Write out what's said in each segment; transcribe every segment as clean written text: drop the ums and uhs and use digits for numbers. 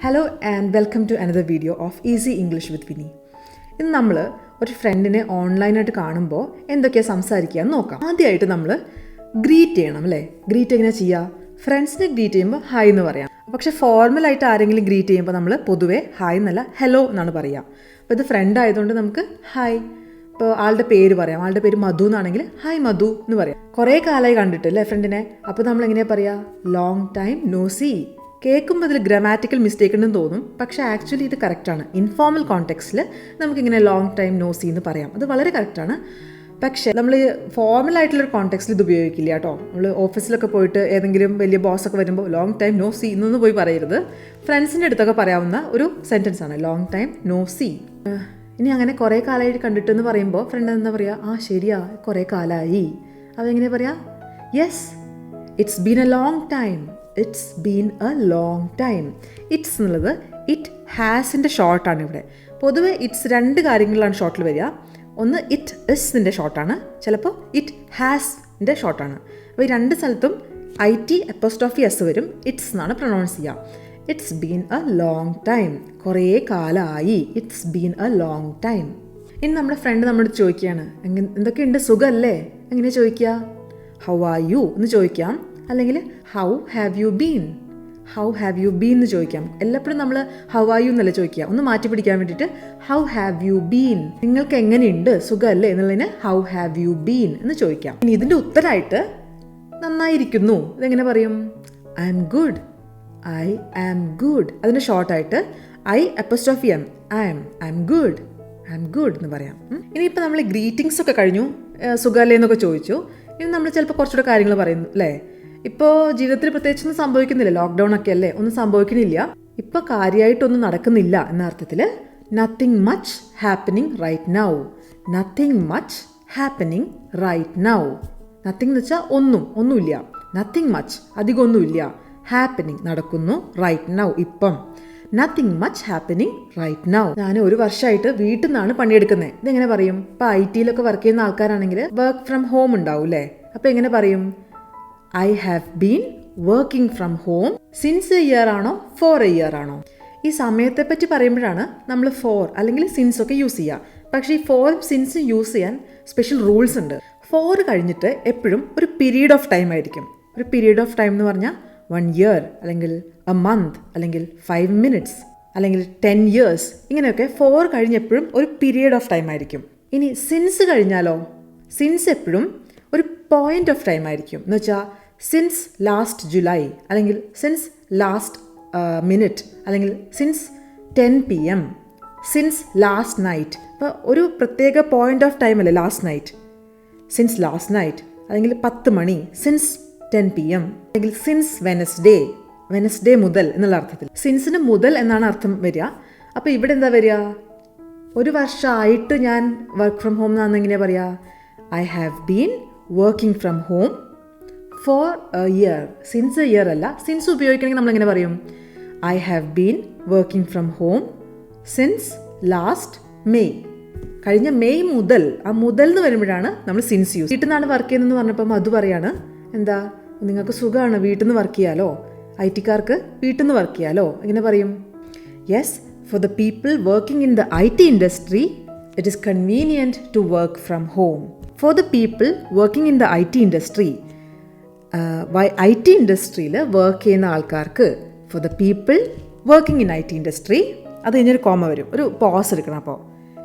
Hello and welcome to another video of Easy English with Vini. ഇന്ന് നമ്മൾ ഒരു ഫ്രണ്ടിനെ ഓൺലൈനായിട്ട് കാണുമ്പോൾ എന്തൊക്കെയാണ് സംസാരിക്കുക എന്ന് നോക്കാം. ആദ്യമായിട്ട് നമ്മൾ ഗ്രീറ്റ് ചെയ്യണം അല്ലേ? ഗ്രീറ്റ് എങ്ങനെ ചെയ്യുക? ഫ്രണ്ട്സിനെ ഗ്രീറ്റ് ചെയ്യുമ്പോൾ ഹായ് എന്ന് പറയാം. പക്ഷേ ഫോർമലായിട്ട് ആരെങ്കിലും ഗ്രീറ്റ് ചെയ്യുമ്പോൾ നമ്മൾ പൊതുവേ ഹായ് എന്നല്ല ഹലോ എന്നാണ് പറയുക. അപ്പോൾ ഇത് ഫ്രണ്ട് ആയതുകൊണ്ട് നമുക്ക് ഹായ്. ഇപ്പോൾ ആളുടെ പേര് പറയാം. ആളുടെ പേര് മധു എന്നാണെങ്കിൽ ഹായ് മധു എന്ന് പറയാം. കുറേ കാലമായി കണ്ടിട്ടില്ലേ ഫ്രണ്ടിനെ? അപ്പോൾ നമ്മൾ എങ്ങനെയാണ് പറയുക? Long time no see. കേൾക്കുമ്പോൾ അതിൽ ഗ്രാമാറ്റിക്കൽ മിസ്റ്റേക്ക് ഉണ്ടെന്ന് തോന്നും, പക്ഷേ ആക്ച്വലി ഇത് കറക്റ്റാണ്. ഇൻഫോർമൽ കോണ്ടെക്സ്റ്റിൽ നമുക്കിങ്ങനെ ലോങ് ടൈം നോ സീ എന്ന് പറയാം. അത് വളരെ കറക്റ്റാണ്. പക്ഷേ നമ്മൾ ഫോർമലായിട്ടുള്ളൊരു കോണ്ടെക്സ്റ്റിൽ ഇത് ഉപയോഗിക്കില്ല കേട്ടോ. നമ്മൾ ഓഫീസിലൊക്കെ പോയിട്ട് ഏതെങ്കിലും വലിയ ബോസൊക്കെ വരുമ്പോൾ ലോങ് ടൈം നോ സീ എന്നൊന്നും പോയി പറയരുത്. ഫ്രണ്ട്സിൻ്റെ അടുത്തൊക്കെ പറയാവുന്ന ഒരു സെൻറ്റൻസ് ആണ് ലോങ് ടൈം നോ സീ. ഇനി അങ്ങനെ കുറേ കാലമായിട്ട് കണ്ടിട്ടെന്ന് പറയുമ്പോൾ ഫ്രണ്ട് എന്താ പറയുക? ആ ശരിയാ, കുറേ കാലമായി. അതെങ്ങനെ പറയാ? Yes, it's been a long time. It's been a long time. It's എന്നുള്ളത് ഇറ്റ് ഹാസിൻ്റെ ഷോർട്ടാണ് ഇവിടെ. പൊതുവെ ഇറ്റ്സ് രണ്ട് കാര്യങ്ങളിലാണ് ഷോർട്ടിൽ വരിക. ഒന്ന് ഇറ്റ് ഇസിൻ്റെ ഷോർട്ടാണ്, ചിലപ്പോൾ ഇറ്റ് ഹാസിൻ്റെ ഷോർട്ടാണ്. അപ്പോൾ ഈ രണ്ട് സ്ഥലത്തും IT_S വരും. ഇറ്റ്സ് എന്നാണ് പ്രൊനൗൺസ് ചെയ്യുക. It's been a long time. കുറേ കാലമായി. It's been a long time. ഇനി നമ്മുടെ ഫ്രണ്ട് നമ്മളോട് ചോദിക്കുകയാണ്, എന്തൊക്കെയുണ്ട്, സുഖമല്ലേ? എങ്ങനെ ചോദിക്കുക? ഹൗ ആർ യു എന്ന് ചോദിക്കാം. അല്ലെങ്കിൽ how have you been. How have you been എന്ന് ചോദിക്കാം. എല്ലാപ്പോഴും നമ്മൾ ഹൗ ആർ യു എന്നല്ല ചോദിക്കുക. ഒന്ന് മാറ്റി പിടിക്കാൻ വേണ്ടിയിട്ട് ഹൗ ഹാവ് യു ബീൻ, നിങ്ങൾക്ക് എങ്ങനെയുണ്ട്, സുഖമല്ലേ എന്നുള്ളതിന് ഹൗ ഹാവ് യു ബീൻ എന്ന് ചോദിക്കാം. ഇനി ഇതിൻ്റെ ഉത്തരമായിട്ട് നന്നായിരിക്കുന്നു ഇതെങ്ങനെ പറയും? I am good. I am good. അതിൻ്റെ ഷോർട്ടായിട്ട് I_M. I am good. I am good എന്ന് പറയാം. ഇനിയിപ്പോൾ നമ്മൾ ഗ്രീറ്റിംഗ്സ് ഒക്കെ കഴിഞ്ഞു, സുഖമല്ലേ എന്നൊക്കെ ചോദിച്ചു. ഇനി നമ്മൾ ചിലപ്പോൾ കുറച്ചുകൂടെ കാര്യങ്ങൾ പറയുന്നു അല്ലേ? ഇപ്പോൾ ജീവിതത്തിൽ പ്രത്യേകിച്ചൊന്നും സംഭവിക്കുന്നില്ല, ലോക്ക്ഡൗൺ ഒക്കെ അല്ലേ, ഒന്നും സംഭവിക്കുന്നില്ല, ഇപ്പോൾ കാര്യമായിട്ടൊന്നും നടക്കുന്നില്ല എന്ന അർത്ഥത്തിൽ nothing much happening right now. Nothing much happening right now. Nothing എന്ന് വെച്ചാൽ ഒന്നുമില്ല. നത്തിങ് മച്ച്, അധികമൊന്നുമില്ല. ഹാപ്പനിങ് നടക്കുന്നു, റൈറ്റ് നൗ ഇപ്പം. Nothing much happening right now. ഞാൻ ഒരു വർഷമായിട്ട് വീട്ടിൽ നിന്നാണ് പണിയെടുക്കുന്നത്. ഇതെങ്ങനെ പറയും? ഇപ്പോൾ IT-ലൊക്കെ വർക്ക് ചെയ്യുന്ന ആൾക്കാരാണെങ്കിൽ വർക്ക് ഫ്രം ഹോം ഉണ്ടാവും അല്ലേ? അപ്പോൾ എങ്ങനെ പറയും? I have been working from home since A year ആണോ 4 ഇയർ ആണോ? ഈ സമയത്തെ പറ്റി പറയുമ്പോഴാണ് നമ്മൾ ഫോർ അല്ലെങ്കിൽ സിൻസ് ഒക്കെ യൂസ് ചെയ്യുക. പക്ഷേ ഈ ഫോറും സിൻസും യൂസ് ചെയ്യാൻ സ്പെഷ്യൽ റൂൾസ് ഉണ്ട്. 4 കഴിഞ്ഞിട്ട് എപ്പോഴും ഒരു പീരീഡ് ഓഫ് ടൈം ആയിരിക്കും. ഒരു പീരീഡ് ഓഫ് ടൈം എന്ന് പറഞ്ഞാൽ 1 ഇയർ അല്ലെങ്കിൽ എ മന്ത് അല്ലെങ്കിൽ 5 മിനിറ്റ്സ് അല്ലെങ്കിൽ 10 ഇയേഴ്സ്, ഇങ്ങനെയൊക്കെ 4 കഴിഞ്ഞെപ്പോഴും ഒരു പീരീഡ് ഓഫ് ടൈം ആയിരിക്കും. ഇനി സിൻസ് കഴിഞ്ഞാലോ? സിൻസ് എപ്പോഴും ഒരു പോയിന്റ് ഓഫ് ടൈം ആയിരിക്കും. എന്ന് വെച്ചാൽ സിൻസ് ലാസ്റ്റ് ജൂലൈ അല്ലെങ്കിൽ സിൻസ് ലാസ്റ്റ് മിനിറ്റ് അല്ലെങ്കിൽ since 10 PM, since last night. ഇപ്പോൾ ഒരു പ്രത്യേക പോയിന്റ് ഓഫ് ടൈം അല്ലേ last night? Since last night അല്ലെങ്കിൽ 10 മണി, സിൻസ് 10 PM അല്ലെങ്കിൽ സിൻസ് വെനസ്ഡേ മുതൽ എന്നുള്ള അർത്ഥത്തിൽ. സിൻസിന് മുതൽ എന്നാണ് അർത്ഥം വരിക. അപ്പോൾ ഇവിടെ എന്താ വരിക? ഒരു വർഷമായിട്ട് ഞാൻ വർക്ക് ഫ്രം ഹോം എന്നാണ് എങ്ങനെയാണ് പറയുക? I have been working from home four A year. Since A year അല്ല, സിൻസ് ഉപയോഗിക്കണമെങ്കിൽ നമ്മൾ എങ്ങനെ പറയും? I have been working from home since last May. കഴിഞ്ഞ മെയ് മുതൽ. ആ മുതൽ എന്ന് വരുമ്പോഴാണ് നമ്മൾ സിൻസ് യൂസ്. വീട്ടിൽ നിന്നാണ് വർക്ക് ചെയ്യുന്നതെന്ന് പറഞ്ഞപ്പോൾ അത് പറയാണ്, എന്താ നിങ്ങൾക്ക് സുഖമാണ്, വീട്ടിൽ നിന്ന് വർക്ക് ചെയ്യാലോ, IT-കാർക്ക് വീട്ടിൽ നിന്ന് വർക്ക് ചെയ്യാലോ. എങ്ങനെ പറയും? Yes, for the people working in the IT industry it is convenient to work from home. For the people working in the IT industry, IT ഇൻഡസ്ട്രിയിൽ വർക്ക് ചെയ്യുന്ന ആൾക്കാർക്ക്. For the people working in IT industry, അത് കഴിഞ്ഞൊരു comma വരും, ഒരു pose എടുക്കണം. അപ്പോൾ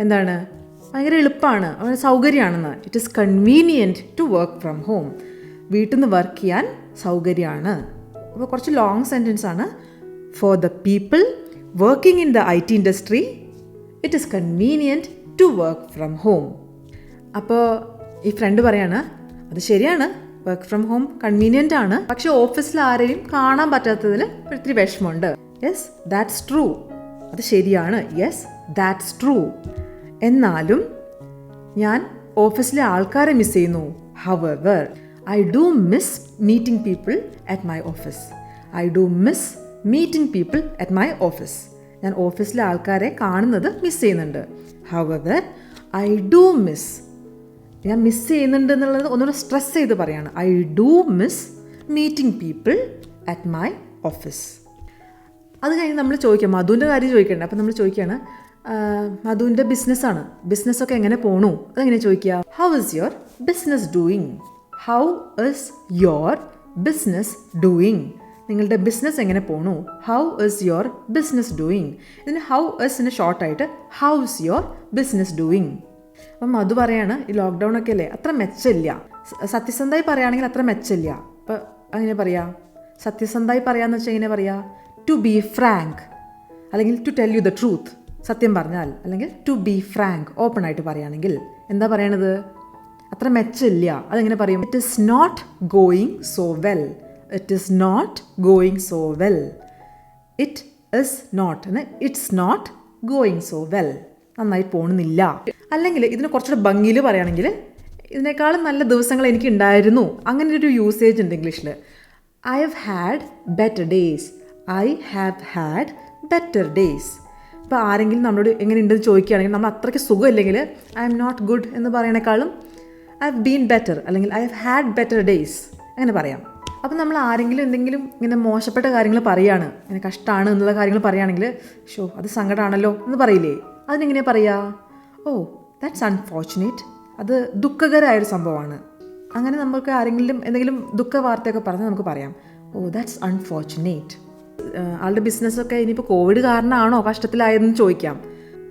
എന്താണ്? ഭയങ്കര എളുപ്പമാണ്, വളരെ സൗകര്യമാണെന്ന്. It is convenient to work from home. വീട്ടിൽ നിന്ന് വർക്ക് ചെയ്യാൻ സൗകര്യമാണ്. അപ്പോൾ കുറച്ച് ലോങ് സെൻറ്റൻസ് ആണ്. For the people working in the IT industry it is convenient to work from home. അപ്പോൾ ഈ ഫ്രണ്ട് പറയാണ്, അത് ശരിയാണ്, വർക്ക് ഫ്രം ഹോം കൺവീനിയൻ്റ് ആണ്, പക്ഷെ ഓഫീസിൽ ആരെയും കാണാൻ പറ്റാത്തതിൽ ഒത്തിരി വിഷമമുണ്ട്. Yes that's true. അത് ശരിയാണ്. Yes that's true. എന്നാലും ഞാൻ ഓഫീസിലെ ആൾക്കാരെ മിസ് ചെയ്യുന്നു. However I do miss meeting people at my office. I do miss meeting people at my office. ഞാൻ ഓഫീസിലെ ആൾക്കാരെ കാണുന്നത് മിസ് ചെയ്യുന്നുണ്ട്. However, I do miss. ഞാൻ മിസ് ചെയ്യുന്നുണ്ട് എന്നുള്ളത് ഒന്നുകൂടെ സ്ട്രെസ് ചെയ്ത് പറയാണ്. I do miss meeting people at my office. അത് കഴിഞ്ഞ് നമ്മൾ ചോദിക്കാം, മധുവിൻ്റെ കാര്യം ചോദിക്കണ്ടേ. അപ്പം നമ്മൾ ചോദിക്കുകയാണ്, മധുവിൻ്റെ ബിസിനസ്സാണ്, ബിസിനസ്സൊക്കെ എങ്ങനെ പോണു, അതെങ്ങനെ ചോദിക്കുക? How is your business doing? How is your business doing? നിങ്ങളുടെ ബിസിനസ് എങ്ങനെ പോണു? How is your business doing? ഇതിന് ഹൗ ഇസിന് ഷോർട്ടായിട്ട് how is your business doing. അപ്പം മധു പറയാണ്, ഈ ലോക്ക്ഡൗൺ ഒക്കെ അല്ലേ, അത്ര മെച്ചമില്ല. സത്യസന്ധമായി പറയുകയാണെങ്കിൽ അത്ര മെച്ചമില്ല. അപ്പം അങ്ങനെ പറയാം, സത്യസന്ധമായി പറയാന്ന് വെച്ചാൽ എങ്ങനെ പറയാ? ടു ബി ഫ്രാങ്ക്, അല്ലെങ്കിൽ to tell you the truth, സത്യം പറഞ്ഞാൽ, അല്ലെങ്കിൽ ടു ബി ഫ്രാങ്ക്, ഓപ്പൺ ആയിട്ട് പറയുകയാണെങ്കിൽ എന്താ പറയണത്? അത്ര മെച്ചമില്ല. അതെങ്ങനെ പറയും? It is not going so well. It is not going so well. It is not, it's not going so well, നന്നായി പോകണമെന്നില്ല. അല്ലെങ്കിൽ ഇതിന് കുറച്ചുകൂടെ ഭംഗിയിൽ പറയുകയാണെങ്കിൽ, ഇതിനേക്കാളും നല്ല ദിവസങ്ങൾ എനിക്ക് ഉണ്ടായിരുന്നു, അങ്ങനെ ഒരു യൂസേജ് ഉണ്ട് ഇംഗ്ലീഷിൽ. I have had better days. I have had better days. ഇപ്പോൾ ആരെങ്കിലും നമ്മളോട് എങ്ങനെയുണ്ടെന്ന് ചോദിക്കുകയാണെങ്കിൽ നമ്മൾ അത്രയ്ക്ക് സുഖമില്ലെങ്കിൽ ഐ എം നോട്ട് ഗുഡ് എന്ന് പറയണേക്കാളും ഐ ഹവ് ബീൻ ബെറ്റർ, അല്ലെങ്കിൽ I have had better days, അങ്ങനെ പറയാം. അപ്പം നമ്മൾ ആരെങ്കിലും എന്തെങ്കിലും ഇങ്ങനെ മോശപ്പെട്ട കാര്യങ്ങൾ പറയുകയാണ്, ഇങ്ങനെ കഷ്ടമാണ് എന്നുള്ള കാര്യങ്ങൾ പറയുകയാണെങ്കിൽ, ഷോ അത് സങ്കടമാണല്ലോ എന്ന് പറയില്ലേ? അതിനെങ്ങനെയാണ് പറയുക? ഓ ദാറ്റ്സ് അൺഫോർച്ചുനേറ്റ്, അത് ദുഃഖകരമായൊരു സംഭവമാണ്. അങ്ങനെ നമുക്ക് ആരെങ്കിലും എന്തെങ്കിലും ദുഃഖ വാർത്തയൊക്കെ പറഞ്ഞാൽ നമുക്ക് പറയാം, ഓ ദാറ്റ്സ് അൺഫോർച്ചുനേറ്റ്. ആളുടെ ബിസിനസ്സൊക്കെ ഇനിയിപ്പോൾ കോവിഡ് കാരണമാണോ കഷ്ടത്തിലായതെന്ന് ചോദിക്കാം.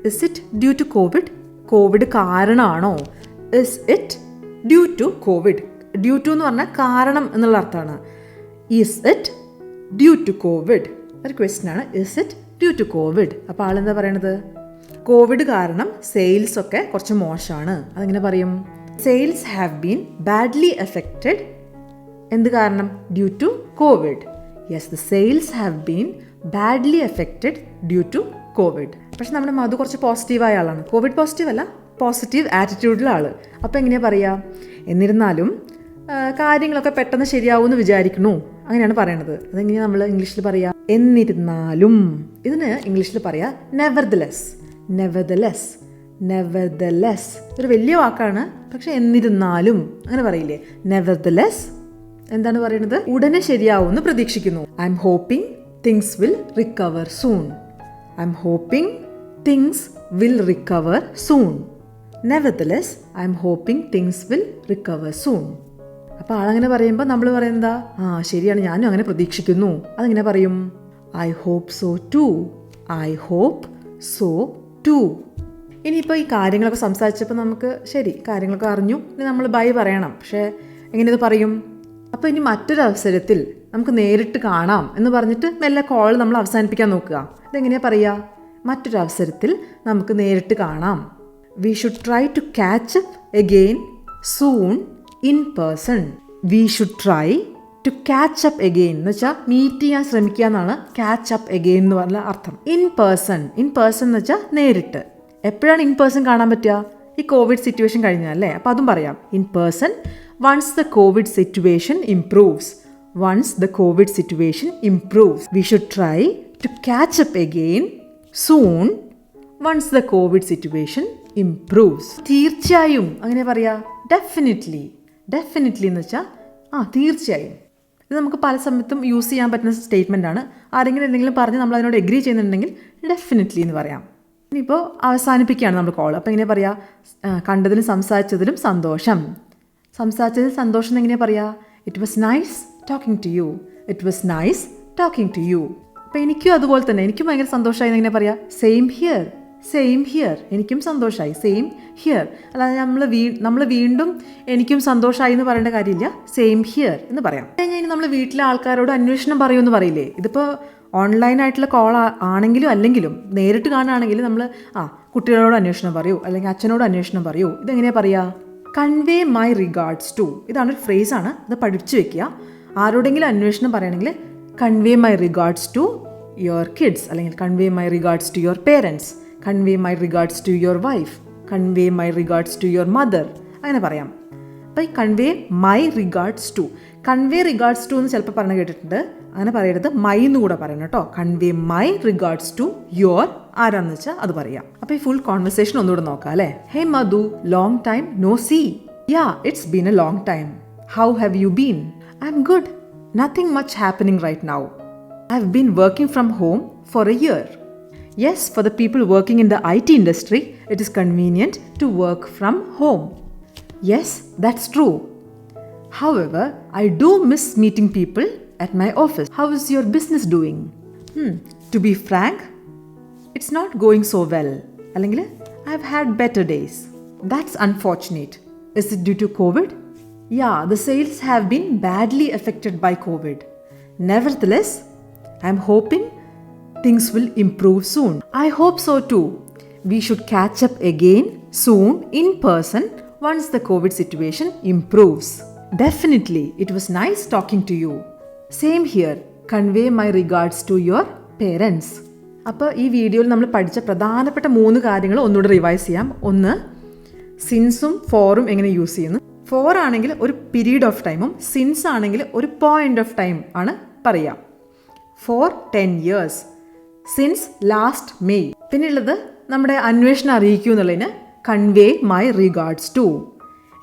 Is it due to COVID? COVID കാരണമാണോ? Is it due to COVID? Due to എന്ന് പറഞ്ഞാൽ കാരണം എന്നുള്ള അർത്ഥമാണ്. Is it due to COVID? ഒരു ക്വസ്റ്റ്യൻ ആണ്, is it due to COVID? അപ്പോൾ ആളെന്താ പറയണത്? കോവിഡ് കാരണം സെയിൽസ് ഒക്കെ കുറച്ച് മോശമാണ്. അതെങ്ങനെ പറയും? Sales have been badly affected. എന്ത് കാരണം? Due to covid. Yes, the sales have been badly affected due to covid. പക്ഷെ നമ്മുടെ മധു കുറച്ച് പോസിറ്റീവായ ആളാണ്. കോവിഡ് പോസിറ്റീവ് അല്ല, പോസിറ്റീവ് ആറ്റിറ്റ്യൂഡിലുള്ള ആൾ. അപ്പോൾ എങ്ങനെയാണ് പറയുക? എന്നിരുന്നാലും കാര്യങ്ങളൊക്കെ പെട്ടെന്ന് ശരിയാവുമെന്ന് വിചാരിക്കണു, അങ്ങനെയാണ് പറയണത്. അതെങ്ങനെയാണ് നമ്മൾ ഇംഗ്ലീഷിൽ പറയുക? എന്നിരുന്നാലും. ഇതിന് ഇംഗ്ലീഷിൽ പറയുക നെവർദലെസ്. നെവർദലെസ്, നെവർദലെസ് ഒരു വലിയ വാക്കാണ്, പക്ഷെ എന്നിരുന്നാലും അങ്ങനെ പറയില്ലേ? നെവർദലെസ് എന്താണ് പറയുന്നത്? ഉടനെ ശരിയാവുമെന്ന് പ്രതീക്ഷിക്കുന്നു. I'm hoping things will recover soon. I'm hoping things will recover soon. Nevertheless I'm hoping things will recover soon. അപ്പോൾ ആളങ്ങനെ പറയുമ്പോൾ നമ്മൾ പറയുന്നതാ, ആ ശരിയാണ്, ഞാനും അങ്ങനെ പ്രതീക്ഷിക്കുന്നു. അതെങ്ങനെ പറയും? I hope so too. I hope so too. ഇനിയിപ്പോൾ ഈ കാര്യങ്ങളൊക്കെ സംസാരിച്ചപ്പോൾ നമുക്ക് ശരി, കാര്യങ്ങളൊക്കെ അറിഞ്ഞു, ഇനി നമ്മൾ ബൈ പറയണം. പക്ഷേ എങ്ങനെ ഇത് പറയും? അപ്പോൾ ഇനി മറ്റൊരു അവസരത്തിൽ നമുക്ക് നേരിട്ട് കാണാം എന്ന് പറഞ്ഞിട്ട് മെല്ലെ കോൾ നമ്മൾ അവസാനിപ്പിക്കാൻ നോക്കുക. ഇതെങ്ങനെയാണ് പറയുക? മറ്റൊരു അവസരത്തിൽ നമുക്ക് നേരിട്ട് കാണാം. We should try to catch up again soon in person. We should try to catch up again എന്ന് വെച്ചാൽ മീറ്റ് ചെയ്യാൻ ശ്രമിക്കുക എന്നാണ് ക്യാച്ച് അപ്പ് അഗെയിൻ എന്ന് പറഞ്ഞ അർത്ഥം. ഇൻ പേഴ്സൺ, ഇൻ പേഴ്സൺ എന്ന് വെച്ചാൽ നേരിട്ട്. എപ്പോഴാണ് ഇൻ പേഴ്സൺ കാണാൻ പറ്റുക? ഈ കോവിഡ് സിറ്റുവേഷൻ കഴിഞ്ഞാൽ അല്ലേ? അപ്പോൾ അതും പറയാം. In person once the covid situation improves. Once the covid situation improves. We should try to catch up again soon once the covid situation improves. തീർച്ചയായും അങ്ങനെ പറയാ. ഡെഫിനറ്റ്ലി. ഡെഫിനറ്റ്ലി എന്ന് വെച്ചാൽ തീർച്ചയായും. ഇത് നമുക്ക് പല സമയത്തും യൂസ് ചെയ്യാൻ പറ്റുന്ന സ്റ്റേറ്റ്മെൻ്റ് ആണ്. ആരെങ്കിലും എന്തെങ്കിലും പറഞ്ഞ് നമ്മൾ അതിനോട് എഗ്രി ചെയ്യുന്നുണ്ടെങ്കിൽ ഡെഫിനറ്റ്ലി എന്ന് പറയാം. ഇനിയിപ്പോൾ അവസാനിപ്പിക്കുകയാണ് നമ്മൾ കോൾ. അപ്പോൾ എങ്ങനെ പറയാം? കണ്ടതിലും സംസാരിച്ചതിലും സന്തോഷം. സംസാരിച്ചതിൽ സന്തോഷം എങ്ങനെയാണ് പറയുക? It was nice talking to you. It was nice talking to you. അപ്പോൾ എനിക്കും അതുപോലെ തന്നെ, എനിക്കും ഭയങ്കര സന്തോഷമായി എങ്ങനെ പറയാം? Same here. സെയിം ഹിയർ, എനിക്കും സന്തോഷമായി. Same here. അല്ലാതെ നമ്മൾ വീണ്ടും എനിക്കും സന്തോഷമായി എന്ന് പറയേണ്ട കാര്യമില്ല. സെയിം ഹിയർ എന്ന് പറയാം. കഴിഞ്ഞാൽ നമ്മൾ വീട്ടിലെ ആൾക്കാരോട് അന്വേഷണം പറയുമെന്ന് പറയില്ലേ? ഇതിപ്പോൾ ഓൺലൈനായിട്ടുള്ള കോൾ ആണെങ്കിലും അല്ലെങ്കിലും നേരിട്ട് കാണുകയാണെങ്കിലും നമ്മൾ കുട്ടികളോട് അന്വേഷണം പറയൂ, അല്ലെങ്കിൽ അച്ഛനോട് അന്വേഷണം പറയൂ. ഇതെങ്ങനെയാണ് പറയുക? Convey my regards to. ഇതാണ് ഒരു ഫ്രേസാണ്, അത് പഠിച്ചു വെക്കുക. ആരോടെങ്കിലും അന്വേഷണം പറയുകയാണെങ്കിൽ convey my regards to your kids, അല്ലെങ്കിൽ convey my regards to your parents, convey my regards to your wife, convey my regards to your mother, അങ്ങനെ പറയാം. അപ്പോൾ ഈ convey my regards to, convey regards to എന്ന് ചിലപ്പോൾ പറഞ്ഞു കേട്ടിട്ടുണ്ട്. അങ്ങനെ പറയരുത്, മൈ എന്ന് കൂടെ പറയണം കേട്ടോ. Convey my regards to your ആരാന്ന് വെച്ചാൽ അത് പറയാം. അപ്പോൾ ഈ ഫുൾ കോൺവെർസേഷൻ ഒന്നുകൂടെ നോക്കാം അല്ലേ? Hey Madhu, long time no see. Yeah, it's been a long time. How have you been? I'm good. Nothing much happening right now. I've been working from home for a year. Yes, for the people working in the IT industry, it is convenient to work from home. Yes, that's true. However, I do miss meeting people at my office. How is your business doing? To be frank, it's not going so well. അല്ലെങ്കിൽ I've had better days. That's unfortunate. Is it due to COVID? Yeah, the sales have been badly affected by COVID. Nevertheless, I'm hoping things will improve soon. I hope so too. We should catch up again soon in person once the COVID situation improves. Definitely, it was nice talking to you. Same here. Convey my regards to your parents. അപ്പോൾ ഈ വീഡിയോയിൽ നമ്മൾ പഠിച്ച പ്രധാനപ്പെട്ട 3 കാര്യങ്ങൾ ഒന്നുകൂടെ revise ചെയ്യാം. ഒന്ന്, സിൻസും ഫോറും എങ്ങനെ യൂസ് ചെയ്യുന്നു. ഫോർ ആണെങ്കിൽ ഒരു പീരീഡ് ഓഫ് ടൈമും സിൻസ് ആണെങ്കിൽ ഒരു പോയിന്റ് ഓഫ് ടൈം ആണ് പറയാം. For 10 years, since last May. പിന്നെയുള്ളത് നമ്മുടെ അന്വേഷണം അറിയിക്കൂ എന്നുള്ളതിന് കൺവേ മൈ റിഗാർഡ്സ് ടു.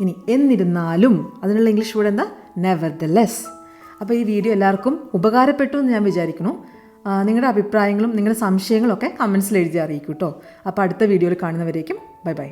ഇനി എന്നിരുന്നാലും അതിനുള്ള ഇംഗ്ലീഷ് വേർഡ് എന്താ? നെവർദലെസ്. അപ്പോൾ ഈ വീഡിയോ എല്ലാവർക്കും ഉപകാരപ്പെട്ടു എന്ന് ഞാൻ വിചാരിക്കുന്നു. നിങ്ങളുടെ അഭിപ്രായങ്ങളും നിങ്ങളുടെ സംശയങ്ങളും ഒക്കെ കമൻസിൽ എഴുതി അറിയിക്കൂ കേട്ടോ. അപ്പോൾ അടുത്ത വീഡിയോയിൽ കാണുന്നവരേക്കും ബൈ ബൈ.